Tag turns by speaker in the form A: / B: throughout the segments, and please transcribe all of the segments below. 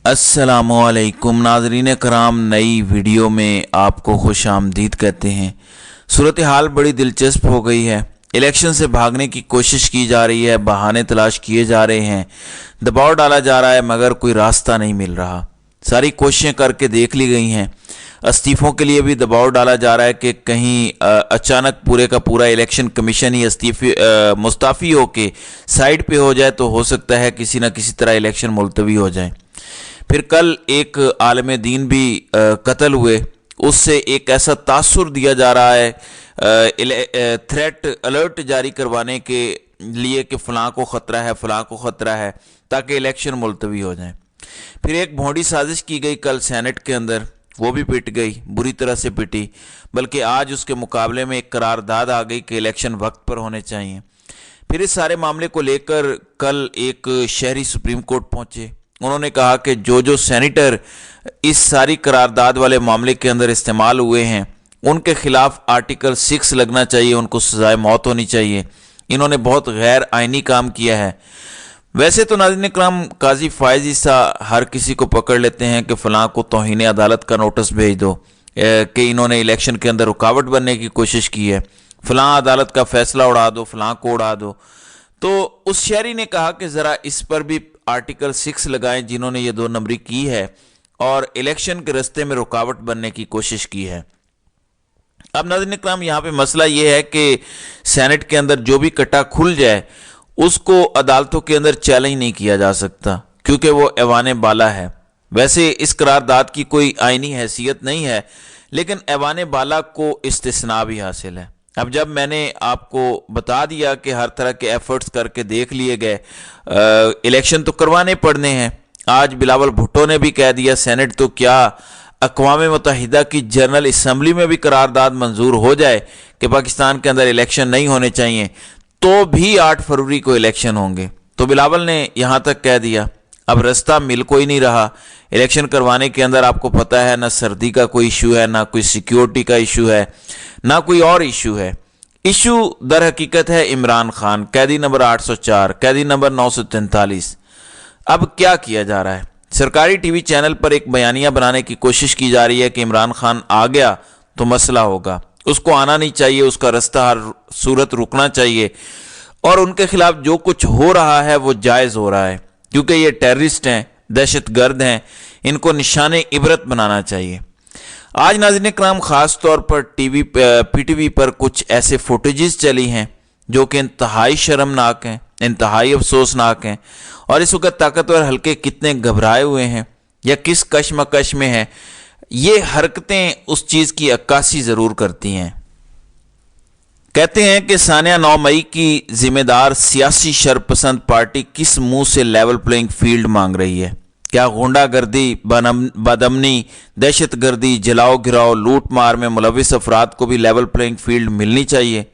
A: अस्सलामुअलैकुम नाज़रीन कराम, नई वीडियो में आपको खुश आमदीद कहते हैं। सूरत हाल बड़ी दिलचस्प हो गई है। इलेक्शन से भागने की कोशिश की जा रही है, बहाने तलाश किए जा रहे हैं, दबाव डाला जा रहा है, मगर कोई रास्ता नहीं मिल रहा। सारी कोशिशें करके देख ली गई हैं। इस्तीफ़ों के लिए भी दबाव डाला जा रहा है कि कहीं अचानक पूरे का पूरा इलेक्शन कमीशन ही मुस्ताफ़ी हो के साइड पे हो जाए तो हो सकता है किसी न किसी तरह इलेक्शन मुलतवी हो जाए। फिर कल एक आलिम दीन भी कत्ल हुए, उससे एक ऐसा तासुर दिया जा रहा है थ्रेट अलर्ट जारी करवाने के लिए कि फ़लाँ को ख़तरा है, फ़लाँ को ख़तरा है, ताकि इलेक्शन मुलतवी हो जाए। फिर एक भोंडी साजिश की गई कल सेनेट के अंदर, वो भी पिट गई, बुरी तरह से पिटी। बल्कि आज उसके मुकाबले में एक करारदाद आ गई कि इलेक्शन वक्त पर होने चाहिए। फिर इस सारे मामले को लेकर कल एक शहरी सुप्रीम कोर्ट पहुँचे। उन्होंने कहा कि जो सेनेटर इस सारी करारदाद वाले मामले के अंदर इस्तेमाल हुए हैं उनके खिलाफ आर्टिकल 6 लगना चाहिए, उनको सजाए मौत होनी चाहिए। इन्होंने बहुत गैर आइनी काम किया है। वैसे तो नाज़रीन इकराम, काजी फ़ायज़ ईसा हर किसी को पकड़ लेते हैं कि फ़लाँ को तौहीन अदालत का नोटिस भेज दो कि इन्होंने इलेक्शन के अंदर रुकावट बनने की कोशिश की है, फ़लाँ अदालत का फ़ैसला उड़ा दो, फ़लाँ को उड़ा दो। तो उस शहरी ने कहा कि ज़रा इस पर भी आर्टिकल 6 लगाएं जिन्होंने ये 2 नंबरी की है और इलेक्शन के रास्ते में रुकावट बनने की कोशिश की है। अब नाज़रीन इकराम, यहाँ पे मसला ये है कि सेनेट के अंदर जो भी कट्टा खुल जाए उसको अदालतों के अंदर चैलेंज नहीं किया जा सकता, क्योंकि वो ऐवान बाला है। वैसे इस करारदाद की कोई आइनी हैसियत नहीं है, लेकिन ऐवान बाला को इस्तिस्ना भी हासिल है। अब जब मैंने आपको बता दिया कि हर तरह के एफर्ट्स करके देख लिए गए, इलेक्शन तो करवाने पड़ने हैं। आज बिलावल भुट्टो ने भी कह दिया सेनेट तो क्या अक़वाम मुत्तहिदा की जनरल असम्बली में भी करारदाद मंजूर हो जाए कि पाकिस्तान के अंदर इलेक्शन नहीं होने चाहिए तो भी 8 फरवरी को इलेक्शन होंगे। तो बिलावल ने यहाँ तक कह दिया। अब रास्ता मिल कोई नहीं रहा इलेक्शन करवाने के अंदर। आपको पता है ना सर्दी का कोई इशू है, ना कोई सिक्योरिटी का इशू है, ना कोई और इशू है। इशू दर हकीकत है इमरान खान, कैदी नंबर 804, कैदी नंबर 943। अब क्या किया जा रहा है? सरकारी टीवी चैनल पर एक बयानिया बनाने की कोशिश की जा रही है कि इमरान खान आ गया तो मसला होगा, उसको आना नहीं चाहिए, उसका रास्ता हर सूरत रुकना चाहिए, और उनके खिलाफ जो कुछ हो रहा है वो जायज़ हो रहा है, क्योंकि ये टेररिस्ट हैं, दहशतगर्द हैं, इनको निशाने इबरत बनाना चाहिए। आज नाज़रीन इकराम, ख़ास तौर पर पीटीवी पर कुछ ऐसे फुटेजेस चली हैं जो कि इंतहाई शर्मनाक हैं, इंतहाई अफसोसनाक हैं, और इस वक्त ताकतवर हल्के कितने घबराए हुए हैं या किस कशमकश में हैं, ये हरकतें उस चीज़ की अक्कासी ज़रूर करती हैं। कहते हैं कि सानिया 9 मई की जिम्मेदार सियासी शरपसंद पार्टी किस मुंह से लेवल प्लेइंग फील्ड मांग रही है? क्या गुंडागर्दी, बदअमनी, दहशत गर्दी, जलाओ गिराओ, लूट मार में मुलविस अफराद को भी लेवल प्लेइंग फील्ड मिलनी चाहिए?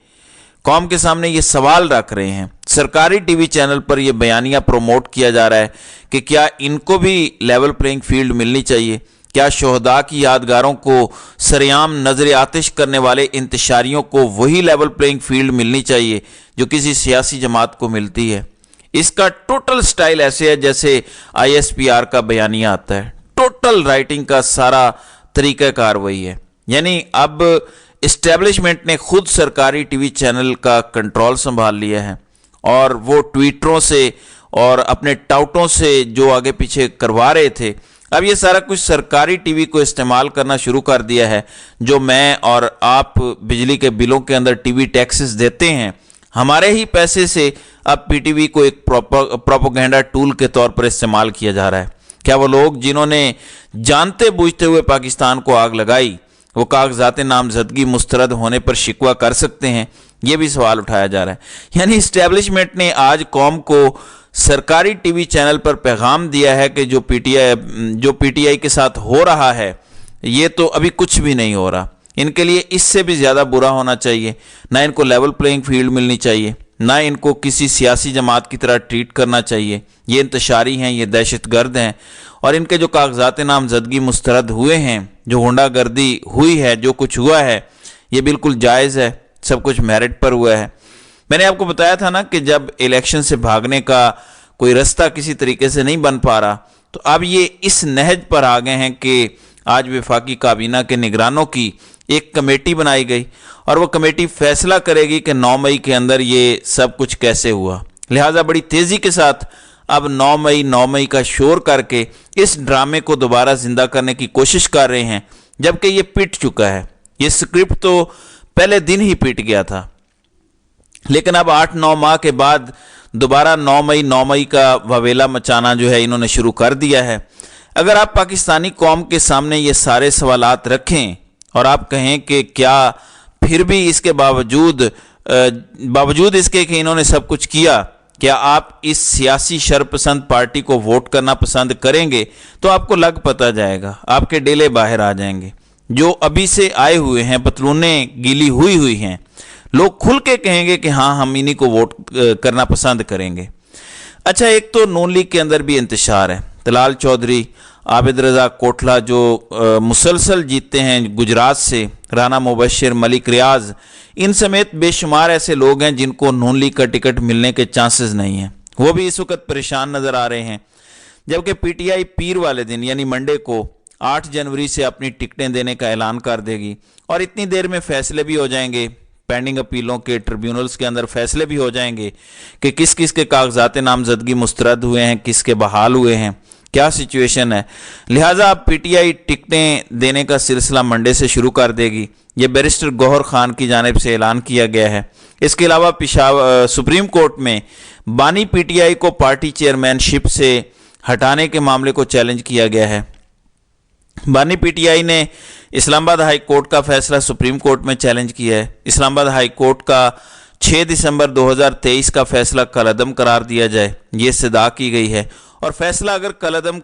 A: कौम के सामने ये सवाल रख रहे हैं। सरकारी टीवी चैनल पर यह बयानिया प्रमोट किया जा रहा है कि क्या इनको भी लेवल प्लेइंग फील्ड मिलनी चाहिए? क्या शोहदा की यादगारों को सरेआम नजर आतिश करने वाले इंतशारियों को वही लेवल प्लेइंग फील्ड मिलनी चाहिए जो किसी सियासी जमात को मिलती है? इसका टोटल स्टाइल ऐसे है जैसे ISPR का बयानिया आता है। टोटल राइटिंग का सारा तरीक़ाकार वही है। यानी अब इस्टेब्लिशमेंट ने खुद सरकारी टीवी चैनल का कंट्रोल संभाल लिया है, और वो ट्वीटरों से और अपने टाउटों से जो आगे पीछे करवा रहे थे, अब ये सारा कुछ सरकारी टीवी को इस्तेमाल करना शुरू कर दिया है। जो मैं और आप बिजली के बिलों के अंदर टीवी टैक्सेस देते हैं, हमारे ही पैसे से अब पीटीवी को एक प्रोपेगेंडा टूल के तौर पर इस्तेमाल किया जा रहा है। क्या वो लोग जिन्होंने जानते बूझते हुए पाकिस्तान को आग लगाई, वो कागजात नामजदगी मुस्तरद होने पर शिकवा कर सकते हैं? ये भी सवाल उठाया जा रहा है। यानी इस्टेब्लिशमेंट ने आज कौम को सरकारी टीवी चैनल पर पैगाम दिया है कि जो पीटीआई के साथ हो रहा है ये तो अभी कुछ भी नहीं हो रहा, इनके लिए इससे भी ज़्यादा बुरा होना चाहिए। ना इनको लेवल प्लेइंग फील्ड मिलनी चाहिए, ना इनको किसी सियासी जमात की तरह ट्रीट करना चाहिए। ये इंतशारी हैं, ये दहशतगर्द हैं, और इनके जो कागजात नामजदगी मुस्तरद हुए हैं, जो गुंडागर्दी हुई है, जो कुछ हुआ है, ये बिल्कुल जायज़ है, सब कुछ मेरिट पर हुआ है। मैंने आपको बताया था ना कि जब इलेक्शन से भागने का कोई रास्ता किसी तरीके से नहीं बन पा रहा تو اب یہ اس نہج پر آ گئے ہیں کہ آج وفاقی کابینہ کے نگرانوں کی ایک کمیٹی بنائی گئی اور وہ کمیٹی فیصلہ کرے گی کہ 9 مئی کے اندر یہ سب کچھ کیسے ہوا۔ لہٰذا بڑی تیزی کے ساتھ اب 9 مئی کا شور کر کے اس ڈرامے کو دوبارہ زندہ کرنے کی کوشش کر رہے ہیں، جبکہ یہ پٹ چکا ہے۔ یہ سکرپٹ تو پہلے دن ہی پٹ گیا تھا، لیکن اب 8-9 ماہ کے بعد دوبارہ 9 مئی کا واویلا مچانا جو ہے انہوں نے شروع کر دیا ہے۔ اگر آپ پاکستانی قوم کے سامنے یہ سارے سوالات رکھیں اور آپ کہیں کہ کیا پھر بھی اس کے باوجود اس کے کہ انہوں نے سب کچھ کیا، کیا آپ اس سیاسی شرپسند پارٹی کو ووٹ کرنا پسند کریں گے، تو آپ کو لگ پتہ جائے گا، آپ کے ڈیلے باہر آ جائیں گے۔ جو ابھی سے آئے ہوئے ہیں، پتلونیں گیلی ہوئی ہیں، لوگ کھل کے کہیں گے کہ ہاں ہم انہی کو ووٹ کرنا پسند کریں گے۔ اچھا، ایک تو نون لیگ کے اندر بھی انتشار ہے۔ طلال چودھری، عابد رضا کوٹلہ جو مسلسل جیتتے ہیں گجرات سے، رانا مبشر، ملک ریاض، ان سمیت بے شمار ایسے لوگ ہیں جن کو نون لیگ کا ٹکٹ ملنے کے چانسز نہیں ہیں، وہ بھی اس وقت پریشان نظر آ رہے ہیں۔ جبکہ پی ٹی آئی پیر والے دن یعنی منڈے کو 8 جنوری سے اپنی ٹکٹیں دینے کا اعلان کر دے گی اور اتنی دیر میں فیصلے بھی ہو جائیں گے، پینڈنگ اپیلوں کے ٹریبیونلز کے اندر فیصلے بھی ہو جائیں گے کہ کس کس کے کاغذات نامزدگی مسترد ہوئے ہیں، کس کے بحال ہوئے ہیں، کیا سچویشن ہے۔ لہٰذا اب پی ٹی آئی ٹکٹیں دینے کا سلسلہ منڈے سے شروع کر دے گی، یہ بیرسٹر گوہر خان کی جانب سے اعلان کیا گیا ہے۔ اس کے علاوہ سپریم کورٹ میں بانی پی ٹی آئی کو پارٹی چیئرمین شپ سے ہٹانے کے معاملے کو چیلنج کیا گیا ہے۔ بانی پی ٹی آئی نے اسلام آباد ہائی کورٹ کا فیصلہ سپریم کورٹ میں چیلنج کیا ہے۔ اسلام آباد ہائی کورٹ کا 6 دسمبر 2023 کا فیصلہ کالعدم قرار دیا جائے، یہ استدعا کی گئی ہے، اور فیصلہ اگر کالعدم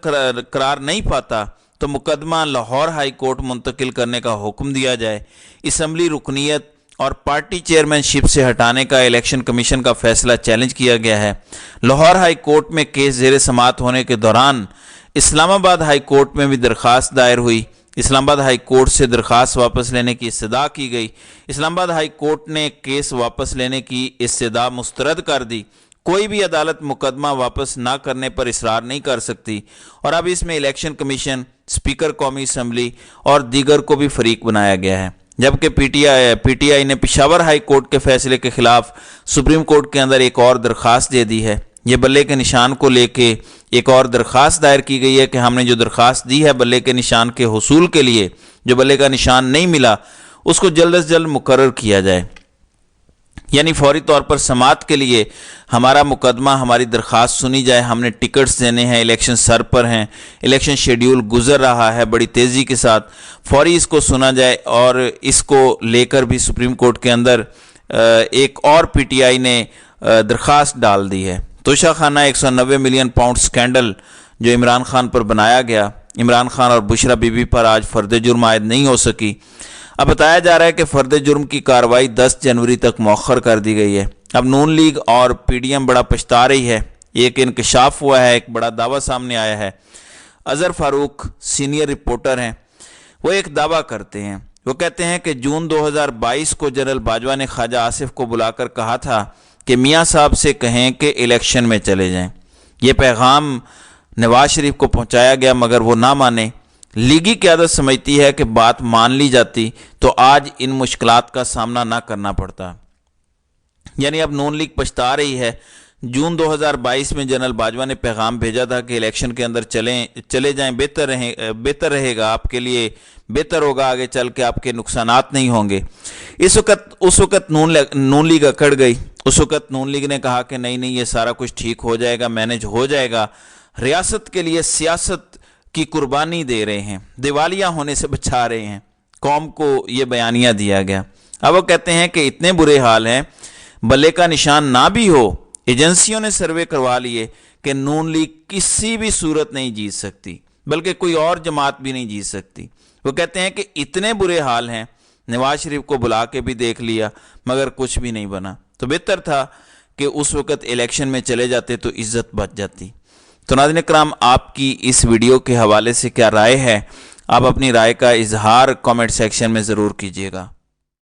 A: قرار نہیں پاتا تو مقدمہ لاہور ہائی کورٹ منتقل کرنے کا حکم دیا جائے۔ اسمبلی رکنیت اور پارٹی چیئرمین شپ سے ہٹانے کا الیکشن کمیشن کا فیصلہ چیلنج کیا گیا ہے۔ لاہور ہائی کورٹ میں کیس زیر سماعت ہونے کے دوران اسلام آباد ہائی کورٹ میں بھی درخواست دائر ہوئی۔ اسلام آباد ہائی کورٹ سے درخواست واپس لینے کی استدعا کی گئی۔ اسلام آباد ہائی کورٹ نے کیس واپس لینے کی استدعا مسترد کر دی۔ کوئی بھی عدالت مقدمہ واپس نہ کرنے پر اصرار نہیں کر سکتی، اور اب اس میں الیکشن کمیشن، اسپیکر قومی اسمبلی اور دیگر کو بھی فریق بنایا گیا ہے۔ جبکہ پی ٹی آئی نے پشاور ہائی کورٹ کے فیصلے کے خلاف سپریم کورٹ کے اندر ایک اور درخواست دے دی ہے۔ یہ بلے کے نشان کو لے کے ایک اور درخواست دائر کی گئی ہے کہ ہم نے جو درخواست دی ہے بلے کے نشان کے حصول کے لیے، جو بلے کا نشان نہیں ملا اس کو جلد از جلد مقرر کیا جائے، یعنی فوری طور پر سماعت کے لیے ہمارا مقدمہ، ہماری درخواست سنی جائے۔ ہم نے ٹکٹس دینے ہیں، الیکشن سر پر ہیں، الیکشن شیڈیول گزر رہا ہے، بڑی تیزی کے ساتھ فوری اس کو سنا جائے، اور اس کو لے کر بھی سپریم کورٹ کے اندر ایک اور پی ٹی آئی نے درخواست ڈال دی ہے۔ توشہ خانہ 190 ملین پاؤنڈ سکینڈل جو عمران خان پر بنایا گیا، عمران خان اور بشرا بی بی پر آج فرد جرم عائد نہیں ہو سکی۔ اب بتایا جا رہا ہے کہ فرد جرم کی کارروائی 10 جنوری تک مؤخر کر دی گئی ہے۔ اب نون لیگ اور پی ڈی ایم بڑا پچھتا رہی ہے۔ ایک انکشاف ہوا ہے، ایک بڑا دعویٰ سامنے آیا ہے۔ اظہر فاروق سینئر رپورٹر ہیں، وہ ایک دعویٰ کرتے ہیں، وہ کہتے ہیں کہ جون 2022 کو جنرل باجوہ نے خواجہ آصف کو بلا کر کہا تھا کہ میاں صاحب سے کہیں کہ الیکشن میں چلے جائیں۔ یہ پیغام نواز شریف کو پہنچایا گیا مگر وہ نہ مانے۔ لیگی قیادت سمجھتی ہے کہ بات مان لی جاتی تو آج ان مشکلات کا سامنا نہ کرنا پڑتا۔ یعنی اب نون لیگ پچھتا رہی ہے۔ جون 2022 میں جنرل باجوہ نے پیغام بھیجا تھا کہ الیکشن کے اندر چلے جائیں، بہتر رہے گا، آپ کے لیے بہتر ہوگا، آگے چل کے آپ کے نقصانات نہیں ہوں گے۔ اس وقت نون لیگ اکڑ گئی۔ اس وقت نون لیگ نے کہا کہ نہیں یہ سارا کچھ ٹھیک ہو جائے گا، مینج ہو جائے گا، ریاست کے لیے سیاست کی قربانی دے رہے ہیں، دیوالیہ ہونے سے بچا رہے ہیں، قوم کو یہ بیانیہ دیا گیا۔ اب وہ کہتے ہیں کہ اتنے برے حال ہیں، بلے کا نشان نہ بھی ہو، ایجنسیوں نے سروے کروا لیے کہ نون لیگ کسی بھی صورت نہیں جیت سکتی، بلکہ کوئی اور جماعت بھی نہیں جیت سکتی۔ وہ کہتے ہیں کہ اتنے برے حال ہیں، نواز شریف کو بلا کے بھی دیکھ لیا مگر کچھ بھی نہیں بنا، تو بہتر تھا کہ اس وقت الیکشن میں چلے جاتے تو عزت بچ جاتی۔ تو ناظرین کرام، آپ کی اس ویڈیو کے حوالے سے کیا رائے ہے؟ آپ اپنی رائے کا اظہار کامنٹ سیکشن میں ضرور کیجیے گا۔